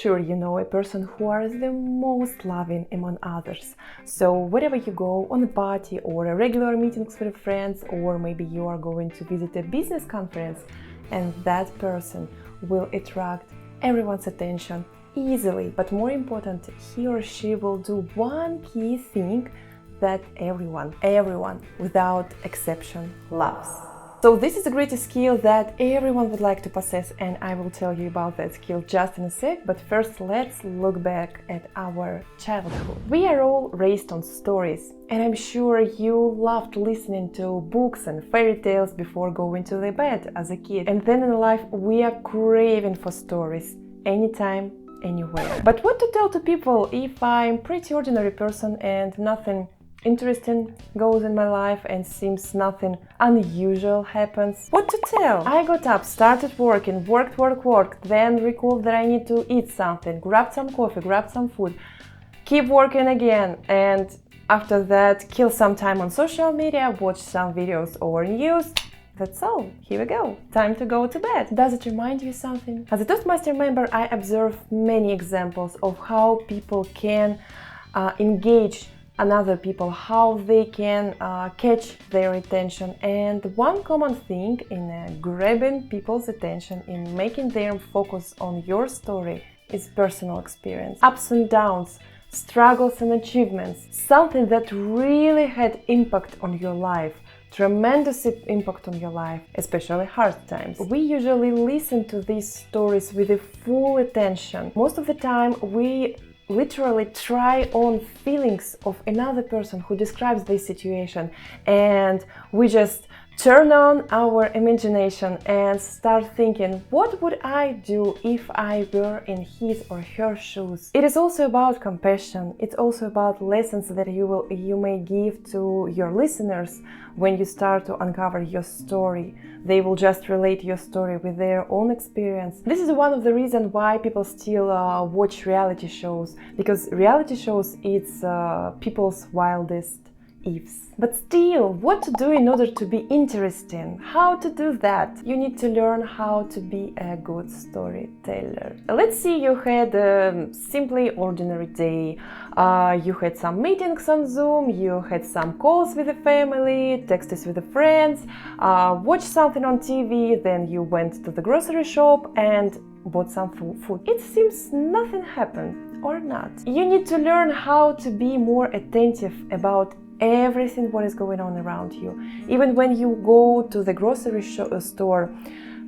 sure you know a person who are the most loving among others. So wherever you go, on a party or a regular meetings with friends, or maybe you are going to visit a business conference, and that person will attract everyone's attention easily. But more important, he or she will do one key thing that everyone without exception loves. So this is a great skill that everyone would like to possess, and I will tell you about that skill just in a sec. But first, let's look back at our childhood. We are all raised on stories, and I'm sure you loved listening to books and fairy tales before going to the bed as a kid. And then in life, we are craving for stories anytime, anywhere. But what to tell to people if I'm pretty ordinary person and nothing interesting goes in my life and seems nothing unusual happens? What to tell? I got up, started working, worked, then recalled that I need to eat something, grabbed some coffee, grabbed some food, keep working again, and after that kill some time on social media, watch some videos or news. That's all. Here we go. Time to go to bed. Does it remind you something? As a Toastmaster member, I observe many examples of how people can engage another people, how they can catch their attention. And one common thing in grabbing people's attention, in making them focus on your story, is personal experience. Ups and downs, struggles and achievements, something that really had impact on your life, tremendous impact on your life, especially hard times. We usually listen to these stories with a full attention. Most of the time we literally try on feelings of another person who describes this situation, and we just turn on our imagination and start thinking, what would I do if I were in his or her shoes? It is also about compassion. It's also about lessons that you may give to your listeners when you start to uncover your story. They will just relate your story with their own experience. This is one of the reasons why people still watch reality shows, because reality shows, it's people's wildest ifs. But still, what to do in order to be interesting? How to do that? You need to learn how to be a good storyteller. Let's see, you had a simply ordinary day. You had some meetings on Zoom, you had some calls with the family, texts with the friends, watched something on TV, then you went to the grocery shop and bought some food. It seems nothing happened, or not. You need to learn how to be more attentive about everything what is going on around you. Even when you go to the grocery store,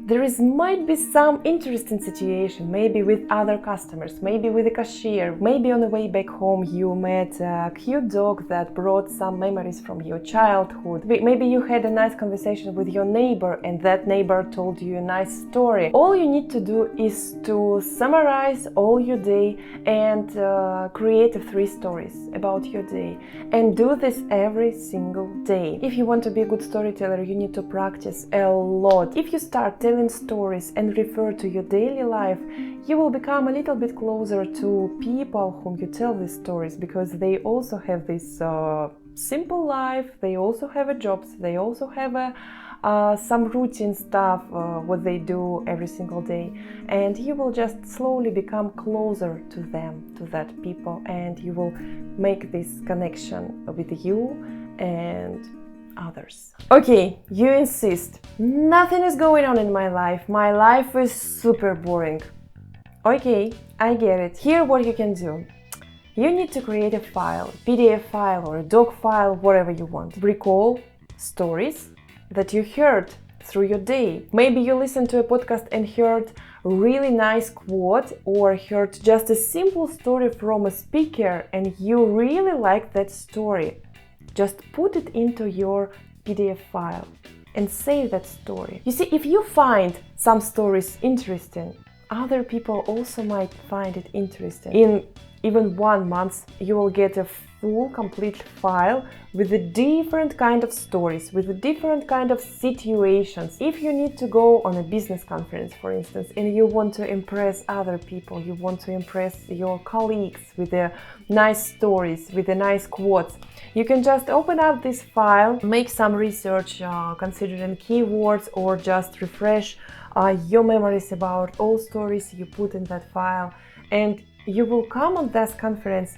there might be some interesting situation, maybe with other customers, maybe with a cashier, maybe on the way back home you met a cute dog that brought some memories from your childhood. Maybe you had a nice conversation with your neighbor and that neighbor told you a nice story. All you need to do is to summarize all your day and create 3 stories about your day, and do this every single day. If you want to be a good storyteller, you need to practice a lot. If you start telling stories and refer to your daily life, you will become a little bit closer to people whom you tell these stories, because they also have this simple life, they also have a jobs, they also have some routine stuff what they do every single day, and you will just slowly become closer to them, to that people, and you will make this connection with you and others. Okay, you insist. Nothing is going on in my life. My life is super boring. Okay, I get it. Here what you can do. You need to create a file, PDF file or a doc file, whatever you want. Recall stories that you heard through your day. Maybe you listened to a podcast and heard a really nice quote, or heard just a simple story from a speaker and you really liked that story. Just put it into your PDF file and save that story. You see, if you find some stories interesting, other people also might find it interesting. In even 1 month, you will get a full, complete file with a different kind of stories, with a different kind of situations. If you need to go on a business conference, for instance, and you want to impress other people, you want to impress your colleagues with the nice stories, with the nice quotes, you can just open up this file, make some research considering keywords, or just refresh your memories about all stories you put in that file, and you will come on this conference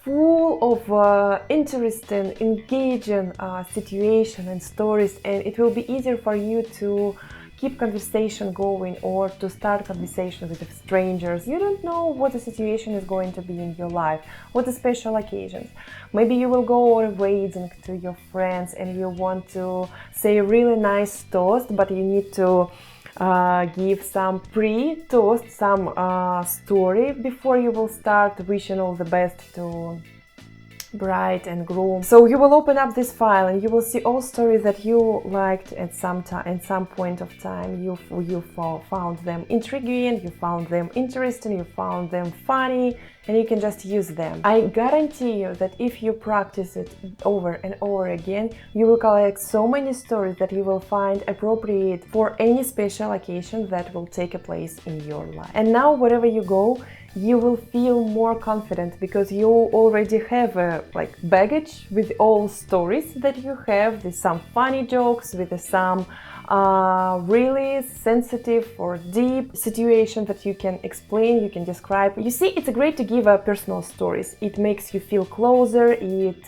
full of interesting, engaging situation and stories, and it will be easier for you to keep conversation going or to start conversation with strangers. You don't know what the situation is going to be in your life, what the special occasions. Maybe you will go on a wedding to your friends and you want to say a really nice toast, but you need to give some pre-toast, some story before you will start wishing all the best to bride and groom. So you will open up this file and you will see all stories that you liked at some time, at some point of time. You found them intriguing, you found them interesting, you found them funny, and you can just use them. I guarantee you that if you practice it over and over again, you will collect so many stories that you will find appropriate for any special occasion that will take a place in your life. And now wherever you go, you will feel more confident because you already have a baggage with all stories that you have, with some funny jokes, with some really sensitive or deep situation that you can explain, you can describe. You see, it's great to give personal stories. It makes you feel closer, it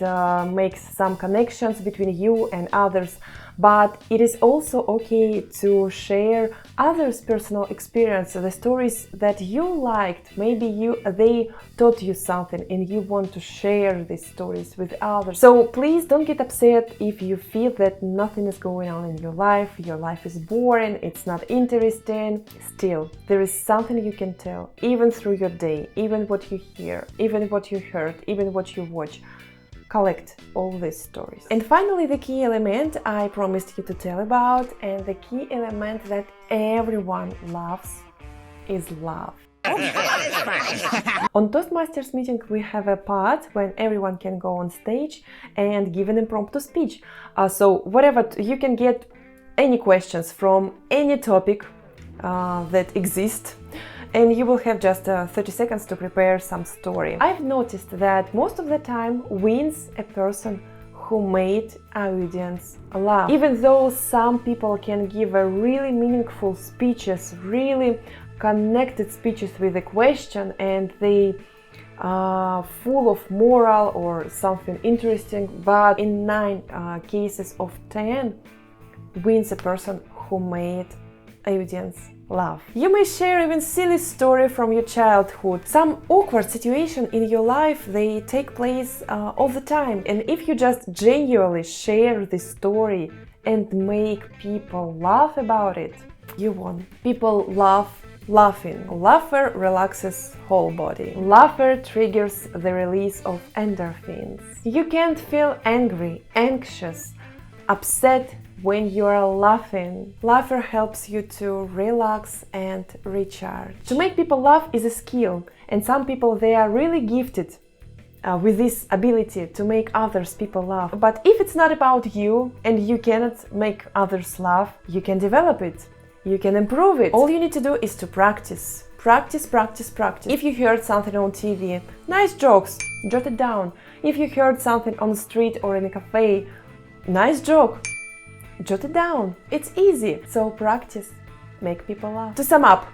makes some connections between you and others. But it is also okay to share others' personal experiences, the stories that you liked. Maybe they taught you something and you want to share these stories with others. So please don't get upset if you feel that nothing is going on in your life is boring, it's not interesting. Still, there is something you can tell, even through your day, even what you hear, even what you heard, even what you watch. Collect all these stories. And finally, the key element I promised you to tell about, and the key element that everyone loves is love. On Toastmasters meeting, we have a part when everyone can go on stage and give an impromptu speech. So whatever, you can get any questions from any topic that exists, and you will have just 30 seconds to prepare some story. I've noticed that most of the time wins a person who made audience laugh. Even though some people can give a really meaningful speeches, really connected speeches with a question, and they are full of moral or something interesting, but in 9 cases of 10 wins a person who made audience laugh. You may share even silly story from your childhood. Some awkward situation in your life, they take place all the time. And if you just genuinely share this story and make people laugh about it, you won. People love laughing. Laughter relaxes whole body. Laughter triggers the release of endorphins. You can't feel angry, anxious, upset when you are laughing. Laughter helps you to relax and recharge. To make people laugh is a skill, and some people, they are really gifted with this ability to make others people laugh. But if it's not about you and you cannot make others laugh, you can develop it. You can improve it. All you need to do is to practice. Practice, practice, practice. If you heard something on TV, nice jokes, jot it down. If you heard something on the street or in a cafe, nice joke, jot it down. It's easy. So practice, make people laugh. To sum up,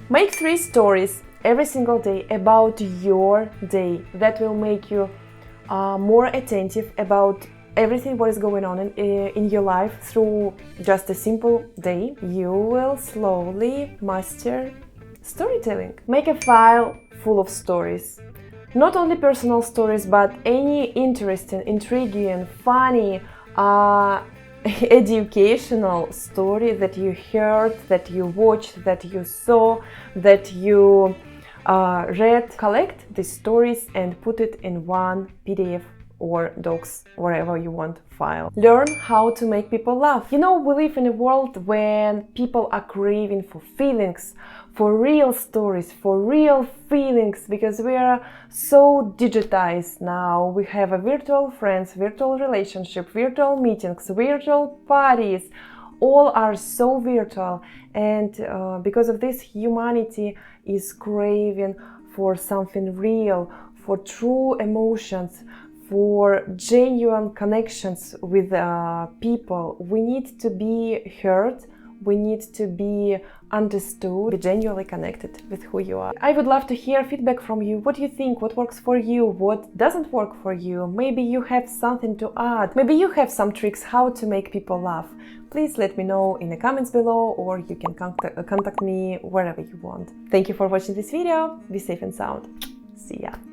make 3 stories every single day about your day that will make you more attentive about everything what is going on in your life through just a simple day. You will slowly master storytelling. Make a file full of stories. Not only personal stories, but any interesting, intriguing, funny, educational story that you heard, that you watched, that you saw, that you read. Collect these stories and put it in one PDF or docs, wherever you want file. Learn how to make people laugh. You know, we live in a world when people are craving for feelings, for real stories, for real feelings, because we are so digitized now. We have a virtual friends, virtual relationship, virtual meetings, virtual parties. All are so virtual, and because of this, humanity is craving for something real, for true emotions, for genuine connections with people. We need to be heard, we need to be understood, be genuinely connected with who you are. I would love to hear feedback from you. What do you think? What works for you? What doesn't work for you? Maybe you have something to add. Maybe you have some tricks how to make people laugh. Please let me know in the comments below, or you can contact me wherever you want. Thank you for watching this video. Be safe and sound. See ya.